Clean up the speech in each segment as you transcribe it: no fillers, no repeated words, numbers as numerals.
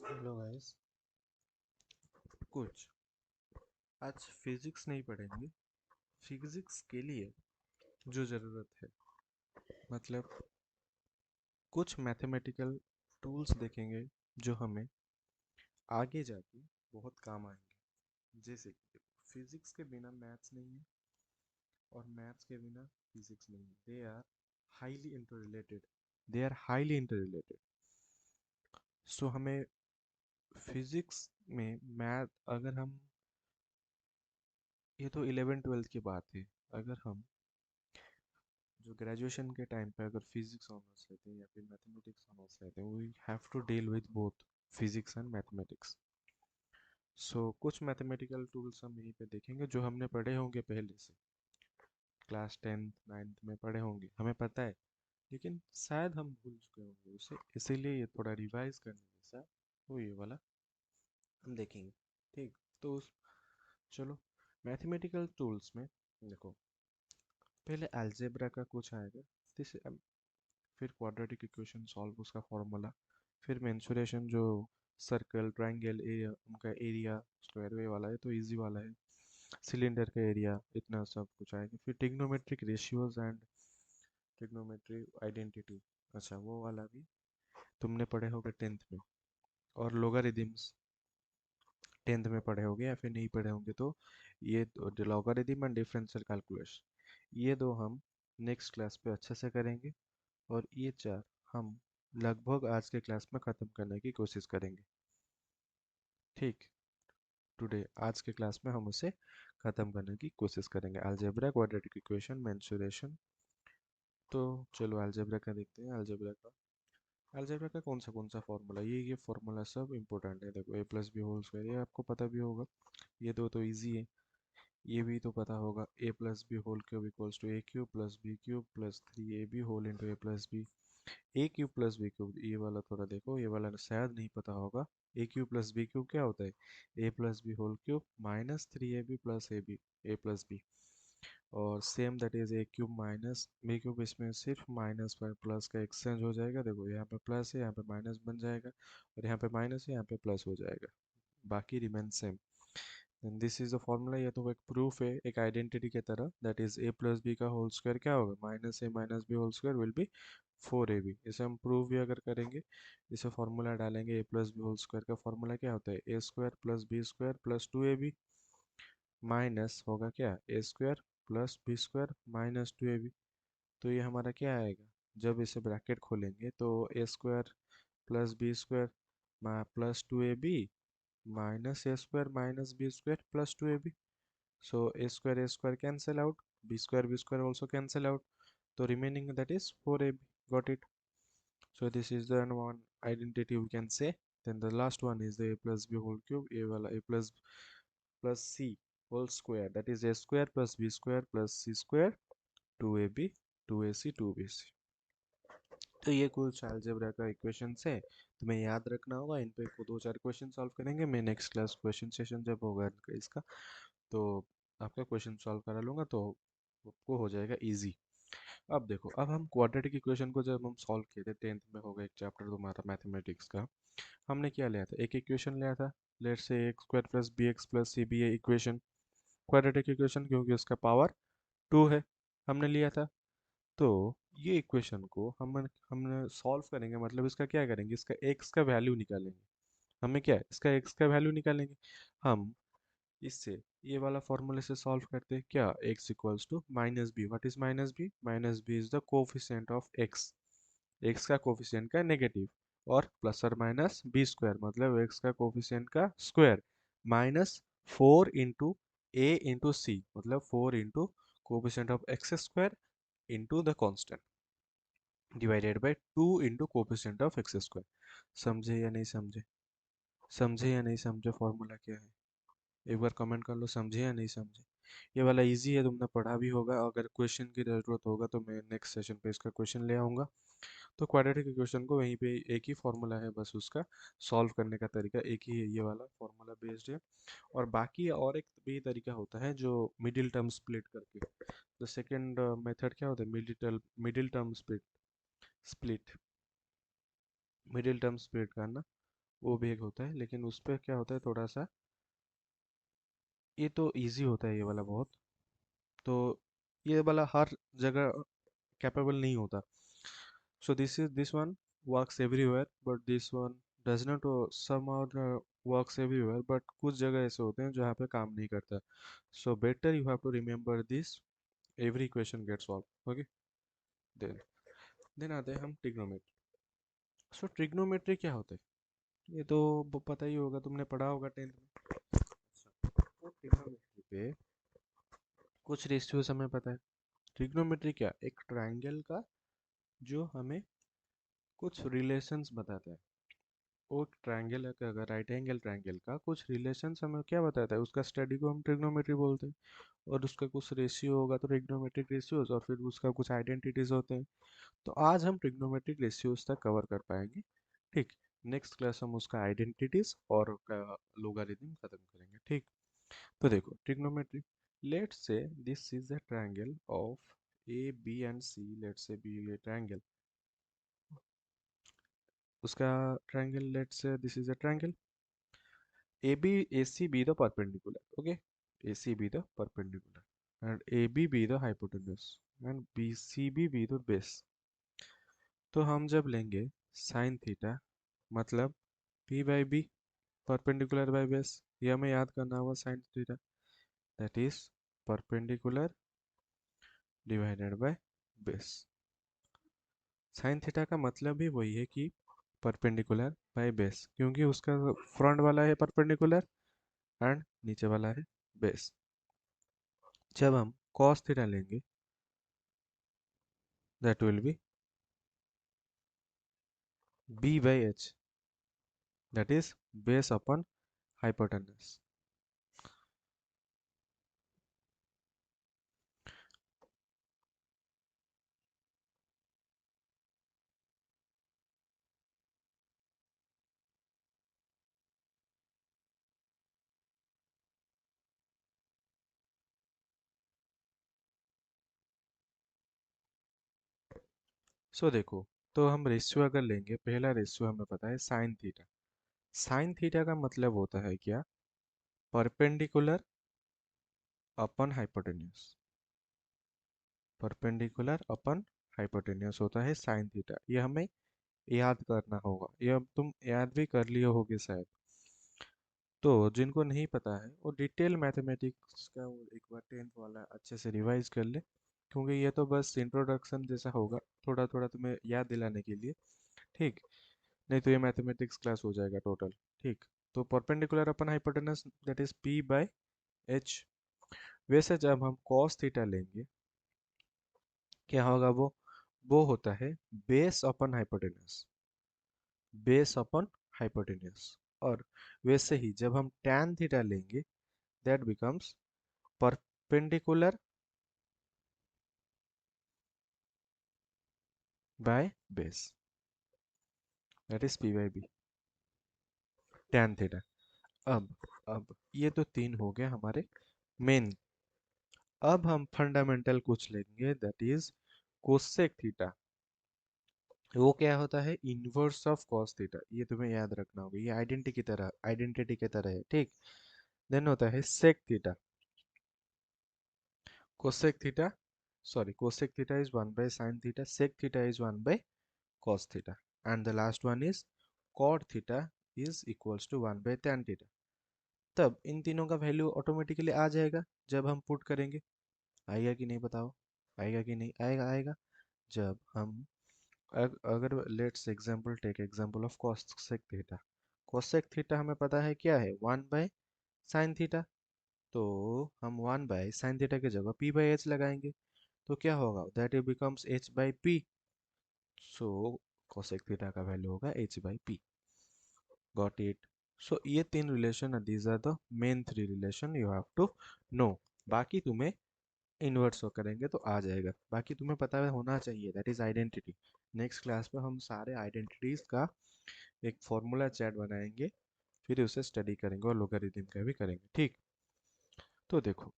Hello guys. कुछ आज physics नहीं पढ़ेंगे। फिजिक्स के लिए जो ज़रूरत है, मतलब कुछ मैथमेटिकल टूल्स देखेंगे जो हमें आगे जाके बहुत काम आएंगे। जैसे कि फिजिक्स के बिना मैथ्स नहीं है और मैथ्स के बिना फिजिक्स नहीं है। They are highly interrelated. So हमें फिजिक्स में मैथ, अगर हम, ये तो 11th 12th की बात है। अगर हम जो ग्रेजुएशन के टाइम पे अगर फिजिक्स ऑनर्स लेते हैं या फिर मैथमेटिक्स ऑनर्स लेते हैं, we have to deal with both physics and mathematics. So कुछ मैथमेटिकल टूल्स हम यहीं पे देखेंगे जो हमने पढ़े होंगे पहले से, क्लास 10th 9th में पढ़े होंगे, हमें पता है, लेकिन शायद हम भूल चुके होंगे उसे, इसीलिए ये थोड़ा रिवाइज करने जैसा तो ये वाला हम देखेंगे। ठीक, तो चलो मैथमेटिकल टूल्स में देखो, पहले अलजेब्रा का कुछ आएगा, दिस, फिर क्वाड्रेटिक इक्वेशन सॉल्व उसका फॉर्मूला, फिर मेंसुरेशन जो सर्कल ट्रायंगल एरिया, उनका एरिया स्क्वायर वे वाला है तो इजी वाला है, सिलेंडर का एरिया, इतना सब कुछ आएगा। फिर trigonometric ratios and trigonometric identity, अच्छा वो वाला भी तुमने पढ़े होगे 10th में। और लोगारिदम्स 10th में पढ़े होगे, या फिर नहीं पढ़े होंगे तो ये लॉगरिदम एंड डिफरेंशियल कैलकुलस, ये दो हम नेक्स्ट क्लास पे अच्छे से करेंगे। और ये चार हम लगभग आज के क्लास में ख़त्म करने की कोशिश करेंगे। ठीक, टुडे आज के क्लास में हम उसे ख़त्म करने की कोशिश करेंगे, अलजेब्रा, क्वाड्रेटिक इक्वेशन, मेंसुरेशन। तो चलो अलजेब्रा का देखते हैं। अलजेब्रा का कौन सा फार्मूला, ये फार्मूला सब इंपॉर्टेंट है। देखो, ए प्लस बी होल स्क्वायर, ये आपको पता भी होगा। ये दो तो इजी है। ये भी तो पता होगा, A plus B whole cube equals to A cube plus B cube plus 3ab whole into A plus B. A cube plus B cube, ये वाला थोड़ा देखो, ये वाला शायद नहीं पता होगा। A cube plus B cube क्या होता है? A plus B whole cube minus 3ab plus A B, A plus B. और same that is A cube minus B cube, इसमें सिर्फ माइनस पर प्लस का एक्सचेंज हो जाएगा। देखो यहाँ पे प्लस है, यहाँ पे माइनस बन जाएगा, और यहाँ पे माइनस है, यहाँ पे प्लस हो जाएगा, बाकी remain same. And this is the formula. ये तो एक प्रूफ है, एक आइडेंटिटी की तरह, that is a plus b का होल स्क्वायर क्या होगा? Minus a minus b whole square will be 4ab। इसे हम प्रूफ भी अगर करेंगे, इसे फॉर्मूला डालेंगे, A plus B whole square का फॉर्मूला क्या होता है? A square plus B square plus 2ab, minus होगा क्या, A square plus B square minus 2ab। तो ये हमारा क्या आएगा? जब इसे ब्रैकेट खोलेंगे तो A square plus B square plus 2ab minus A square minus B square plus 2ab। So a square cancel out, b square also cancel out. So remaining that is 4ab. Got it? So this is the one identity we can say. Then the last one is the a plus b whole cube, a wala a plus c whole square. That is a square plus b square plus c square, 2ab, 2ac, 2bc. तो ये कुछ algebra का equations है, तुम्हें याद रखना होगा। इन पे को दो चार क्वेश्चन सॉल्व करेंगे। मैं नेक्स्ट क्लास क्वेश्चन सेशन जब होगा इसका, तो आपका क्वेश्चन सॉल्व करा लूँगा, तो आपको हो जाएगा इजी। अब देखो, अब हम क्वाड्रेटिक इक्वेशन को जब हम सॉल्व किए थे 10th में, होगा एक चैप्टर तुम्हारा मैथमेटिक्स का, हमने क्या लिया था? एक इक्वेशन लिया था, let's say x square plus b x plus c be, a equation, quadratic equation, क्योंकि उसका पावर 2 है, हमने लिया था। तो ये इक्वेशन को हमने सॉल्व करेंगे, मतलब इसका क्या करेंगे, इसका एक्स का वैल्यू निकालेंगे। हमें क्या है, इसका एक्स का वैल्यू निकालेंगे हम। इससे ये वाला फॉर्मूले से सॉल्व करते हैं क्या, x equals to minus b. What is minus b? Minus b is the coefficient of x, x का कोफिशिएंट का नेगेटिव, और प्लस और माइनस बी स्क्वायर, मतलब x का कोफिशिएंट का square, minus 4 into a into c, मतलब 4 into coefficient of x square into the constant, divided by 2 into coefficient of x square. समझे या नहीं समझे? समझे या नहीं समझे फॉर्मूला क्या है? एक बार कमेंट कर लो, समझे या नहीं समझे। ये वाला इजी है, तुमने पढ़ा भी होगा। अगर क्वेश्चन की ज़रूरत होगा तो मैं नेक्स्ट सेशन पे इसका क्वेश्चन ले आऊँगा। तो क्वाड्रेटिक इक्वेशन को वहीं पे एक ही फॉर्मूला है, बस उसका सॉल्व करने का तरीका एक ही है, ये वाला फॉर्मूला बेस्ड है। और बाकी और एक भी तरीका होता है जो मिडिल टर्म स्प्लिट करके, द सेकेंड मेथड क्या होता है, middle term split, split middle term split करना। वो भी एक होता है, लेकिन उस पर क्या होता है थोड़ा सा, ये तो इजी होता है ये वाला बहुत। तो ये वाला हर जगह कैपेबल नहीं होता। So this one works everywhere, but this one does not somehow works everywhere, but कुछ जगह ऐसे होते हैं जहाँ पे काम नहीं करता। So better you have to remember this, every question gets solved, okay? then आते हैं हम ट्रिग्नोमेट्री। सो ट्रिग्नोमेट्री क्या होता है, ये तो पता ही होगा, तुमने पढ़ा होगा 10th में। अच्छा, तो ट्रिग्नोमेट्री पे कुछ रेशियोज हमें पता है। ट्रिग्नोमेट्री क्या, एक ट्रायंगल का जो हमें कुछ रिलेशंस बताता है। वो ट्रायंगल है कि अगर राइट एंगल ट्रायंगल का कुछ रिलेशंस हमें क्या बताता है, उसका स्टडी को हम ट्रिग्नोमेट्री बोलते हैं। और उसका कुछ रेशियो होगा तो ट्रिग्नोमेट्रिक रेशियोज, और फिर उसका कुछ आइडेंटिटीज होते हैं। तो आज हम ट्रिग्नोमेट्रिक रेशियोज तक कवर कर पाएंगे। ठीक, नेक्स्ट क्लास हम उसका आइडेंटिटीज और लोगारिथम खत्म करेंगे। ठीक, तो देखो trigonometry, let's say this is a triangle of A B and C, let's say B A triangle, उसका triangle, let's say this is a triangle AB AC be the perpendicular. Okay, AC be the perpendicular, and AB be the hypotenuse, and BCB be the base. तो हम जब लेंगे sine theta, मतलब P by b, perpendicular by base, ये हमें याद करना होगा sine theta, that is perpendicular divided by base. Sine theta का मतलब भी वही है कि परपेंडिकुलर बाय बेस, क्योंकि उसका फ्रंट वाला है परपेंडिकुलर एंड नीचे वाला है बेस। जब हम cos थीटा लेंगे, that will be b by h, that is base upon hypotenuse. सो देखो, तो हम रेशियो अगर लेंगे, पहला रेशियो हमें पता है साइन थीटा। साइन थीटा का मतलब होता है क्या, perpendicular upon hypotenuse, perpendicular upon hypotenuse होता है साइन थीटा। ये हमें याद करना होगा, ये अब तुम याद भी कर लिए होगे शायद। तो जिनको नहीं पता है वो डिटेल मैथमेटिक्स का वो एक बार 10th वाला अच्छे से रिवाइज कर ले, क्योंकि ये तो बस इंट्रोडक्शन जैसा होगा, थोड़ा थोड़ा तुम्हें याद दिलाने के लिए। ठीक, नहीं तो ये मैथमेटिक्स क्लास हो जाएगा टोटल। ठीक, तो perpendicular upon hypotenuse that is P by H। वैसे जब हम cos थीटा लेंगे, क्या होगा वो होता है base upon hypotenuse, base upon hypotenuse. और वैसे ही जब हम tan थीटा लेंगे, that becomes perpendicular by base, that is P by b, tan theta. अब ये तो तीन हो गए हमारे मेन। अब हम फंडामेंटल कुछ लेंगे, दैट इज कोसेक थीटा। वो क्या होता है, इनवर्स ऑफ कॉस थीटा, ये तुम्हें याद रखना होगा, ये आइडेंटिटी की तरह है। ठीक, देन होता है sec theta, cosec theta, sorry cosec theta is 1 by sine theta, sec theta is 1 by cos theta, and the last one is cot theta is equals to 1 by tan theta. तब इन तीनों का value automatically आ जाएगा जब हम put करेंगे। आएगा कि नहीं बताओ, आएगा कि नहीं आएगा, आएगा। जब हम अगर let's example take example of cosec theta, cosec theta हमें पता है क्या है, 1 बाय साइन थीटा। तो हम 1 बाय साइन थीटा की जगह P बाई एच लगाएंगे, तो क्या होगा, that it becomes H by P। So cosec theta का वैल्यू होगा H by P। Got it. So ये तीन relation, these are the main three relation you have to know. बाकी तुम्हें इन्वर्स हो करेंगे तो आ जाएगा, बाकी तुम्हें पता होना चाहिए, that is identity. Next class में हम सारे आइडेंटिटीज का एक फॉर्मूला चैट बनाएंगे, फिर उसे स्टडी करेंगे और लोगारिथम का भी करेंगे। ठीक, तो देखो,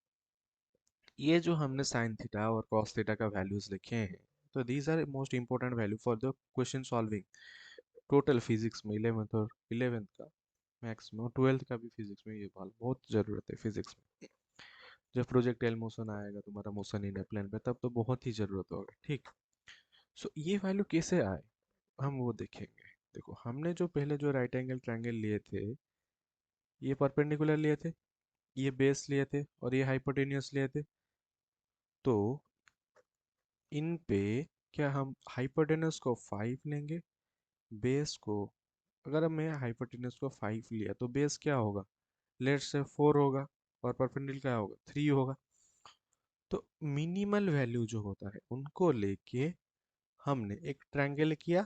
ये जो हमने साइन थीटा और कॉस थीटा का वैल्यूज लिखे हैं, तो these are most important value for the question solving. Total physics में 11th और 11th का मैक्स में, और 12th का भी फिजिक्स में ये वाला बहुत ज़रूरत है फिजिक्स में। जब प्रोजेक्टाइल मोशन आएगा तुम्हारा, मोशन इन ए प्लेन पे, तब तो बहुत ही ज़रूरत होगा, ठीक। सो ये वैल्यू कैसे आए, हम वो देखेंगे। देखो, हमने जो पहले जो राइट एंगल ट्रायंगल लिए थे, ये परपेंडिकुलर लिए थे, ये बेस लिए थे, और ये हाइपोटेन्यूस लिए थे। तो इन पे क्या हम हाइपोटेन्यूस को 5 लेंगे, बेस को, अगर मैं हाइपोटेन्यूस को 5 लिया तो बेस क्या होगा, लेट से 4 होगा, और परपेंडिकुलर क्या होगा, 3 होगा। तो मिनिमल वैल्यू जो होता है उनको लेके हमने एक ट्रायंगल किया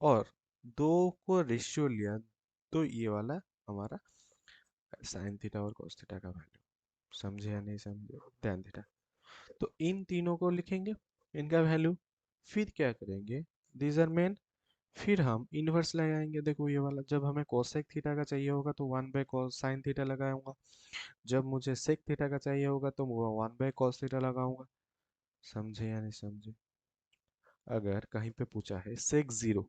और दो को रेशियो लिया, तो ये वाला हमारा साइन थीटा और cos थीटा का वैल्यू। समझे या नहीं समझे, ध्यान थीटा। तो इन तीनों को लिखेंगे, इनका वैल्यू। फिर क्या करेंगे, दीज आर मेन। फिर हम इन्वर्स लगाएंगे। देखो ये वाला, जब हमें कोसेक थीटा का चाहिए होगा तो 1/cos साइन थीटा लगाऊंगा। जब मुझे सेक थीटा का चाहिए होगा तो 1/cos थीटा लगाऊंगा। समझे या नहीं समझे। अगर कहीं पे पूछा है सेक 0,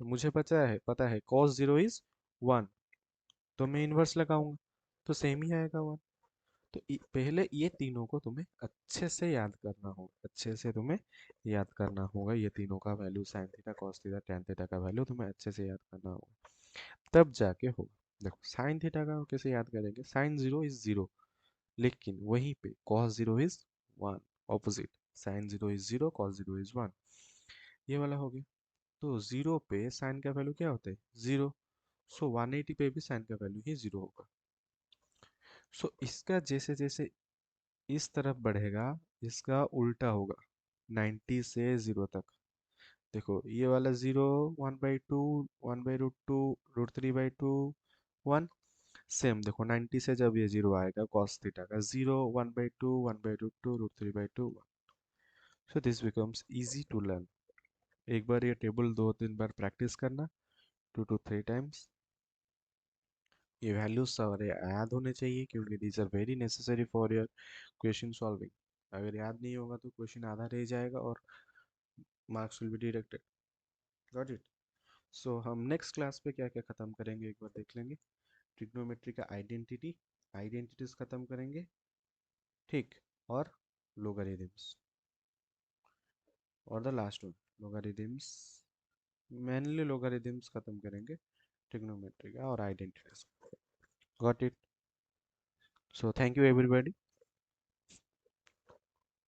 तो मुझे पता है cos 0 इज 1, तो मैं इन्वर्स लगाऊंगा, तो सेम ही आएगा 1। तो पहले ये तीनों को तुम्हें अच्छे से याद करना होगा, अच्छे से तुम्हें याद करना होगा। ये तीनों का value, sine theta, cos theta, tan theta का वैल्यू तुम्हें अच्छे से याद करना होगा, तब जाके होगा। देखो साइन थीटा का कैसे याद करेंगे, साइन 0 इज 0, लेकिन वहीं पे cos 0 is 1, opposite. Sine 0 is 0, cos 0 is 1, ये वाला हो गया। तो 0 पे साइन का वैल्यू क्या होता है, 0। सो 180 पे भी साइन का वैल्यू ही 0 होगा। सो इसका जैसे जैसे इस तरफ बढ़ेगा, इसका उल्टा होगा 90 से 0 तक। देखो ये वाला 0, 1/2, 1/√2, √3/2, 1। सेम देखो 90 से जब ये 0 आएगा, cos थीटा का 0, 1/2, 1/√2, √3/2, 1। So this becomes easy to learn. एक बार ये टेबल 2-3 बार प्रैक्टिस करना, 2 to 3 times। ये वैल्यूज सारे याद होने चाहिए, क्योंकि these are very necessary for your question solving. अगर याद नहीं होगा तो क्वेश्चन आधा रह जाएगा और marks will be deducted. Got it. So हम नेक्स्ट क्लास पे क्या क्या खत्म करेंगे एक बार देख लेंगे। ट्रिग्नोमेट्री का आइडेंटिटीज खत्म करेंगे, ठीक। और लोगारिथम्स, और द लास्ट वन लोगारिथम्स, मेनली लोगारिथम्स खत्म करेंगे ट्रिग्नोमेट्री का और identities. Got it. So thank you everybody,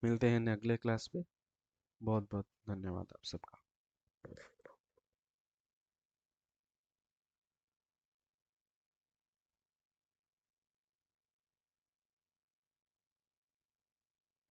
मिलते हैं अगले क्लास पे। बहुत बहुत धन्यवाद आप सबका।